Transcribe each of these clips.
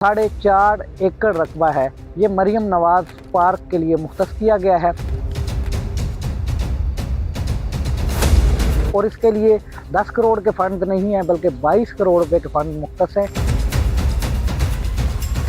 4.5 एकड़ रकबा है, ये मरियम नवाज पार्क के लिए मुख्तस किया गया है और इसके लिए 10 करोड़ के फंड नहीं है बल्कि 22 करोड़ रुपए के फंड मुख्तस हैं।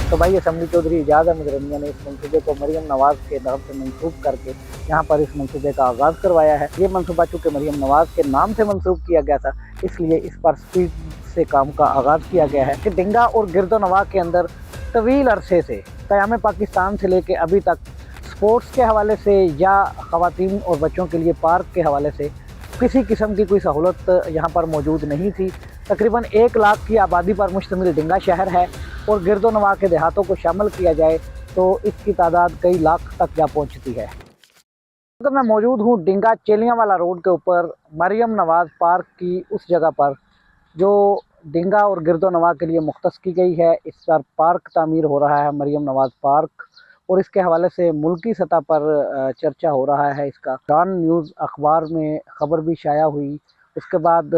तो भाई असम्बली चौधरी इजाज़ अहमद रनिया ने इस मनसूबे को मरियम नवाज के नाम से मंसूब करके यहाँ पर इस मनसूबे का आगाज़ करवाया है। ये मनसूबा चूँकि मरियम नवाज के नाम से मंसूब किया गया था, इसलिए इस पर स्पीड से काम का आगाज़ किया गया है कि डिंगा और गिरदोनवा के अंदर तवील अरसे से क़याम पाकिस्तान से लेकर अभी तक स्पोर्ट्स के हवाले से या ख़वातीन और बच्चों के लिए पार्क के हवाले से किसी किस्म की कोई सहूलत यहाँ पर मौजूद नहीं थी। तकरीबन 1 लाख की आबादी पर मुश्तमिल डिंगा शहर है और गिरदोनवा के देहातों को शामिल किया जाए तो इसकी तादाद कई लाख तक जा पहुँचती है। तो मैं मौजूद हूँ डिंगा चेलियांवाला रोड के ऊपर मरियम नवाज पार्क की उस जगह पर जो डिंगा और गिरदोनवा के लिए मुख्तस की गई है। इस पर पार्क तामीर हो रहा है, मरियम नवाज पार्क, और इसके हवाले से मुल्की सतह पर चर्चा हो रहा है। इसका डॉन न्यूज़ अखबार में ख़बर भी शाया हुई। उसके बाद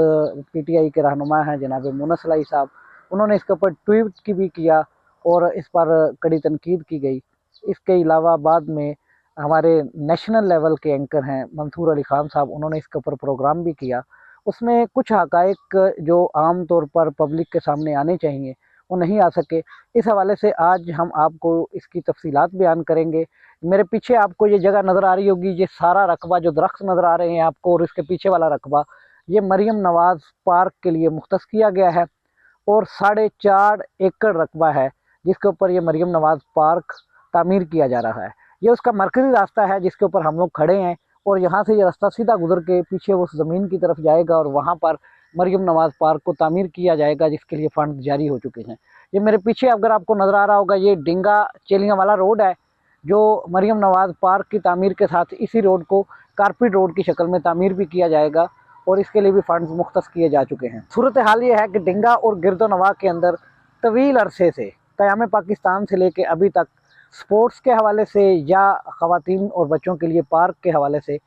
PTI के रहनुमा हैं जनाब मुनस लाई साहब, उन्होंने इसके ऊपर ट्वीट की भी किया और इस पर कड़ी तनकीद की गई। इसके अलावा बाद में हमारे नेशनल लेवल के एंकर हैं मंसूर अली ख़ान साहब, उन्होंने इसके ऊपर प्रोग्राम भी किया। उसमें कुछ हक़ाइक़ जो आम तौर पर पब्लिक के सामने आने चाहिए वो नहीं आ सके। इस हवाले से आज हम आपको इसकी तफसीलात बयान करेंगे। मेरे पीछे आपको ये जगह नज़र आ रही होगी, ये सारा रकबा जो दरख्त नज़र आ रहे हैं आपको और इसके पीछे वाला रकबा, ये मरियम नवाज पार्क के लिए मुख्तस किया गया है और 4.5 एकड़ रकबा है जिसके ऊपर ये मरियम नवाज पार्क तामीर किया जा रहा है। ये उसका मरकज़ी रास्ता है जिसके ऊपर हम लोग खड़े हैं और यहाँ से ये रास्ता सीधा गुजर के पीछे उस ज़मीन की तरफ जाएगा और वहाँ पर मरियम नवाज पार्क को तामीर किया जाएगा जिसके लिए फ़ंड जारी हो चुके हैं। ये मेरे पीछे अगर आपको नज़र आ रहा होगा, ये डिंगा चेलियांवाला रोड है जो मरियम नवाज पार्क की तामीर के साथ इसी रोड को कारपेट रोड की शक्ल में तामीर भी किया जाएगा और इसके लिए भी फ़ंड्स मुख्तस किए जा चुके हैं। सूरत हाल ये है कि डिंगा और गिरदोनवा के अंदर तवील अरसे से क़याम पाकिस्तान से लेकर अभी तक स्पोर्ट्स के हवाले से या ख़वातीन और बच्चों के लिए पार्क के हवाले से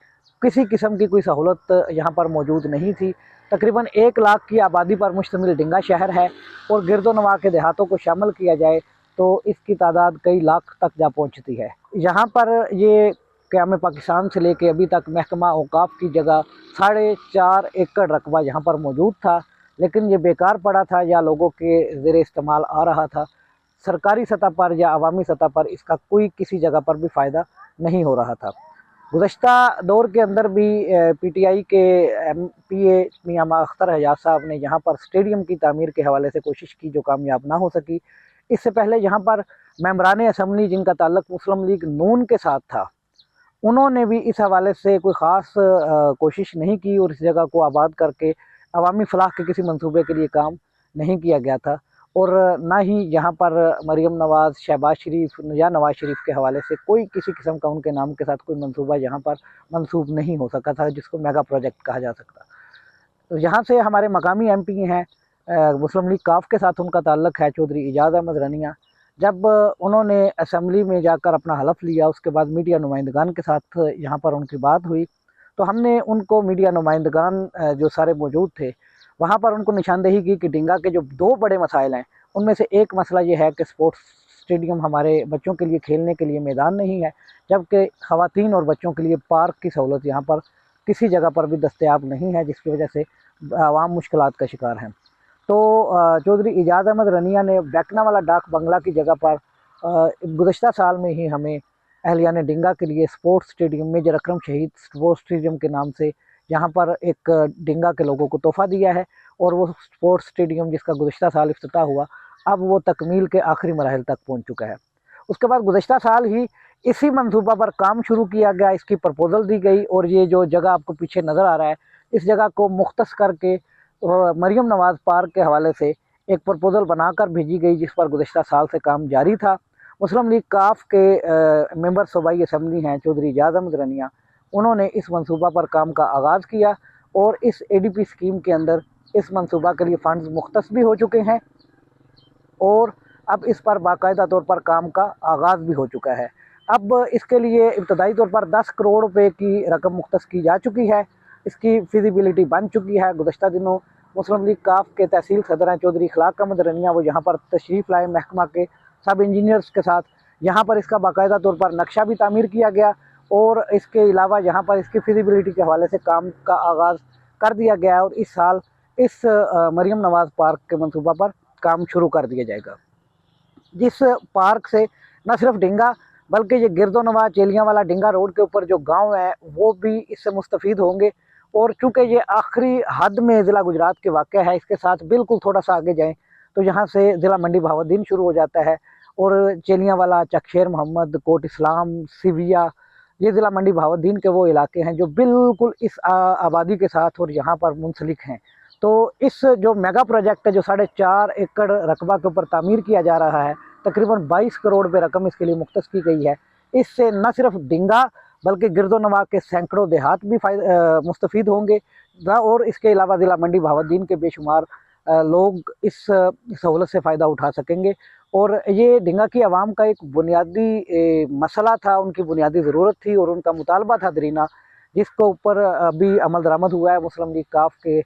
किसी किस्म की कोई सहूलत यहाँ पर मौजूद नहीं थी। तकरीबन 1 लाख की आबादी पर मुश्तमिल डिंगा शहर है और गिरदोनवा के देहातों को शामिल किया जाए तो इसकी तादाद कई लाख तक जा पहुँचती है। यहाँ पर ये क़याम पाकिस्तान से लेकर अभी तक महकमा औक़ाफ़ की जगह 4.5 एकड़ रकबा यहाँ पर मौजूद था, लेकिन ये बेकार पड़ा था या लोगों के ज़ेरे इस्तेमाल आ रहा था। सरकारी सतह पर या अवामी सतह पर इसका कोई किसी जगह पर भी फ़ायदा नहीं हो रहा था। गुज़श्ता दौर के अंदर भी PTI के MPA मियां अख्तर हजाज साहब ने यहाँ पर स्टेडियम की तामीर के हवाले से कोशिश की जो कामयाब ना हो सकी। इससे पहले यहाँ पर मेंबरान असम्बली जिनका ताल्लुक़ मुस्लिम लीग नून के साथ था, उन्होंने भी इस हवाले से कोई ख़ास कोशिश नहीं की और इस जगह को आबाद करके अवामी फ़लाह के किसी मंसूबे के लिए काम नहीं किया गया था और ना ही यहाँ पर मरियम नवाज़, शहबाज शरीफ या नवाज़ शरीफ के हवाले से कोई किसी किस्म का उनके नाम के साथ कोई मंसूबा यहाँ पर मंसूब नहीं हो सका था जिसको मेगा प्रोजेक्ट कहा जा सकता। तो यहाँ से हमारे मकामी MP हैं मुस्लिम लीग काफ के साथ उनका ताल्लुक़ है, चौधरी इजाज़ अहमद रनिया। जब उन्होंने असम्बली में जाकर अपना हलफ लिया उसके बाद मीडिया नुमाइंदगान के साथ यहाँ पर उनकी बात हुई तो हमने उनको मीडिया नुमाइंदगान जो सारे मौजूद थे वहाँ पर उनको निशानदेही की कि डिंगा के जो 2 बड़े मसाइल हैं उनमें से एक मसला ये है कि स्पोर्ट्स स्टेडियम हमारे बच्चों के लिए खेलने के लिए मैदान नहीं है, जबकि ख़वातीन और बच्चों के लिए पार्क की सहूलत यहाँ पर किसी जगह पर भी दस्तयाब नहीं है, जिसकी वजह से आवाम मुश्किलात का शिकार हैं। तो चौधरी इजाज़ अहमद रनिया ने बैकनावाला डाक बंगला की जगह पर गुज़श्ता साल में ही हमें अहलियान डिंगा के लिए स्पोर्ट्स स्टेडियम मेजर अकरम शहीद स्पोर्ट्स स्टेडियम के नाम से यहाँ पर एक डिंगा के लोगों को तोहफ़ा दिया है और वो स्पोर्ट्स स्टेडियम जिसका गुज़श्ता साल इफ्तिताह हुआ अब वो तकमील के आखिरी मराहिल तक पहुँच चुका है। उसके बाद गुज़श्ता साल ही इसी मंसूबा पर काम शुरू किया गया, इसकी प्रपोज़ल दी गई और ये जो जगह आपको पीछे नज़र आ रहा है इस जगह को मुख्तस करके मरियम नवाज पार्क के हवाले से एक प्रपोज़ल बनाकर भेजी गई जिस पर गुज़श्ता साल से काम जारी था। मुस्लिम लीग काफ के मेंबर सूबाई असम्बली हैं चौधरी इजाज़ अहमद रनिया, उन्होंने इस मंसूबा पर काम का आगाज़ किया और इस ADP स्कीम के अंदर इस मंसूबा के लिए फ़ंड्स मुख्तस भी हो चुके हैं और अब इस पर बाकायदा तौर पर काम का आगाज़ भी हो चुका है। अब इसके लिए इब्तदाई तौर पर 10 करोड़ रुपए की रकम मुख्तस की जा चुकी है, इसकी फिजिबिलिटी बन चुकी है। गुज़श्ता दिनों मुस्लिम लीग काफ के तहसील सदर हैं चौधरी इखलाक अहमद रनिया, वो यहाँ पर तशरीफ़ लाए महकमा के सब इंजीनियर्स के साथ। यहाँ पर इसका बाकायदा तौर पर नक्शा भी तामीर किया गया और इसके अलावा यहाँ पर इसकी फिजिबिलिटी के हवाले से काम का आगाज़ कर दिया गया और इस साल इस मरियम नवाज़ पार्क के मनसूबा पर काम शुरू कर दिया जाएगा, जिस पार्क से न सिर्फ डिंगा बल्कि ये गिरदोनवा चेलियाँ वाला डिंगा रोड के ऊपर जो गांव है वो भी इससे मुस्तफ़ीद होंगे। और चूँकि ये आखिरी हद में ज़िला गुजरात के वाक़ है, इसके साथ बिल्कुल थोड़ा सा आगे जाएँ तो यहाँ से ज़िला मंडी बहाउद्दीन शुरू हो जाता है और चेलियाँ वाला, चकशेर मोहम्मद, कोट इस्लाम, सिविया, ये ज़िला मंडी बहाउद्दीन के वो इलाके हैं जो बिल्कुल इस आबादी के साथ और यहाँ पर मुंसलिक हैं। तो इस जो मेगा प्रोजेक्ट है जो 4.5 एकड़ रकबा के ऊपर तामीर किया जा रहा है, तकरीबन 22 करोड़ रुपये रकम इसके लिए मुख्तस की गई है। इससे न सिर्फ डिंगा बल्कि गिरदोनवा के सैकड़ों देहात भी मुस्तफ़ीद होंगे और इसके अलावा ज़िला मंडी बहाउद्दीन के बेशुमार लोग इस सहूलत से फ़ायदा उठा सकेंगे। और ये डिंगा की आवाम का एक बुनियादी मसला था, उनकी बुनियादी ज़रूरत थी और उनका मुतालबा था दरीना, जिसके ऊपर अभी अमल दरामद हुआ है मुस्लिम लीग काफ के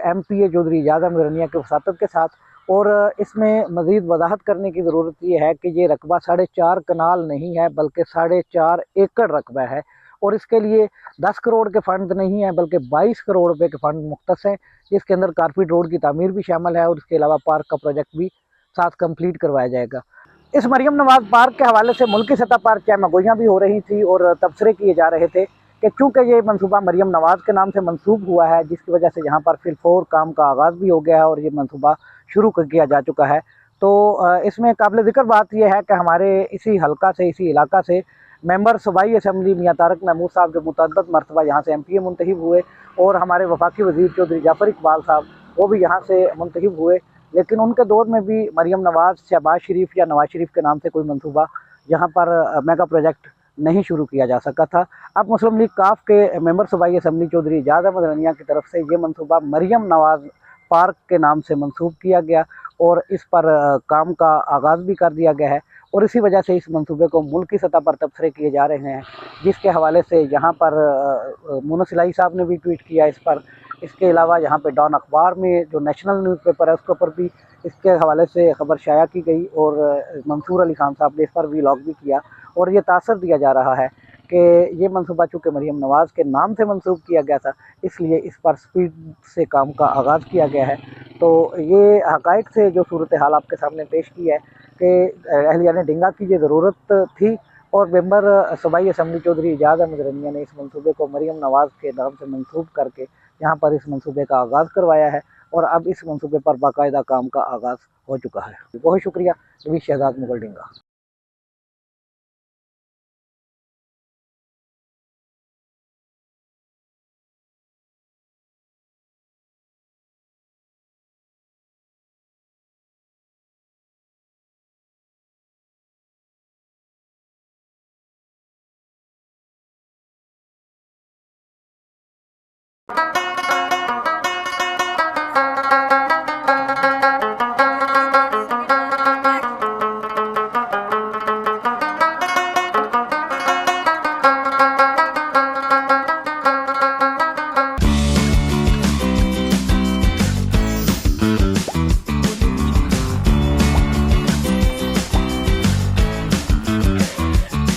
MPA चौधरी एजाज अहमद रनिया के वसातत के साथ। और इसमें मज़ीद वजाहत करने की ज़रूरत ये है कि ये रकबा 4.5 कनाल नहीं है बल्कि 4.5 एकड़ रकबा है और इसके लिए 10 करोड़ के फ़ंड नहीं है बल्कि 22 करोड़ रुपए के फ़ंड मुख्तस हैं, जिसके अंदर कारपेट रोड की तामीर भी शामिल है और इसके अलावा पार्क का प्रोजेक्ट भी साथ कंप्लीट करवाया जाएगा। इस मरियम नवाज़ पार्क के हवाले से मुल्की सतह पर चहमगोइयाँ भी हो रही थी और तबसरे किए जा रहे थे कि चूँकि ये मनसूबा मरियम नवाज़ के नाम से मंसूब हुआ है, जिसकी वजह से यहाँ पर फिलफोर काम का आगाज़ भी हो गया है और ये मनसूबा शुरू किया जा चुका है। तो इसमें काबिल ज़िक्र बात यह है कि हमारे इसी हलका से, इसी इलाका से मेंबर सूबाई असम्बली मियाँ तारक महमूद साहब जो मुतअद्दिद मरतबा यहाँ से MPA मुंतखब हुए और हमारे वफाकी वज़ीर चौधरी जाफ़र इकबाल साहब वो भी यहाँ से मुंतखब हुए, लेकिन उनके दौर में भी मरियम नवाज़, शहबाज शरीफ या नवाज शरीफ के नाम से कोई मनसूबा यहाँ पर मेगा प्रोजेक्ट नहीं शुरू किया जा सका था। अब मुस्लिम लीग काफ के मेंबर सूबाई असम्बली चौधरी एजाज अहमद रनिया की तरफ से ये मनसूबा मरियम नवाज़ पार्क के नाम से मंसूब किया गया और इस पर काम का आगाज़ भी कर दिया गया है और इसी वजह से इस मंसूबे को मुल्की सतह पर तबसरे किए जा रहे हैं, जिसके हवाले से यहाँ पर मुनस इलाही साहब ने भी ट्वीट किया इस पर। इसके अलावा यहाँ पे डॉन अखबार में जो नेशनल न्यूज़पेपर है उसके ऊपर भी इसके हवाले से खबर शाया की गई और मंसूर अली खान साहब ने इस पर व्लॉग भी किया और ये तासर दिया जा रहा है कि ये मनसूबा चूँकि मरियम नवाज़ के नाम से मंसूब किया गया था इसलिए इस पर स्पीड से काम का आगाज़ किया गया है। तो ये हक़ाइक़ से जो सूरत हाल आपके सामने पेश की है कि अहलियाने डिंगा की ये ज़रूरत थी और मेंबर सूबाई असम्बली चौधरी एजाज अहमद रनिया ने इस मंसूबे को मरियम नवाज़ के नाम से मंसूब करके यहाँ पर इस मंसूबे का आगाज़ करवाया है और अब इस मंसूबे पर बाकायदा काम का आगाज़ हो चुका है। बहुत शुक्रिया। नवीद शहजाद मुगल डिंगा।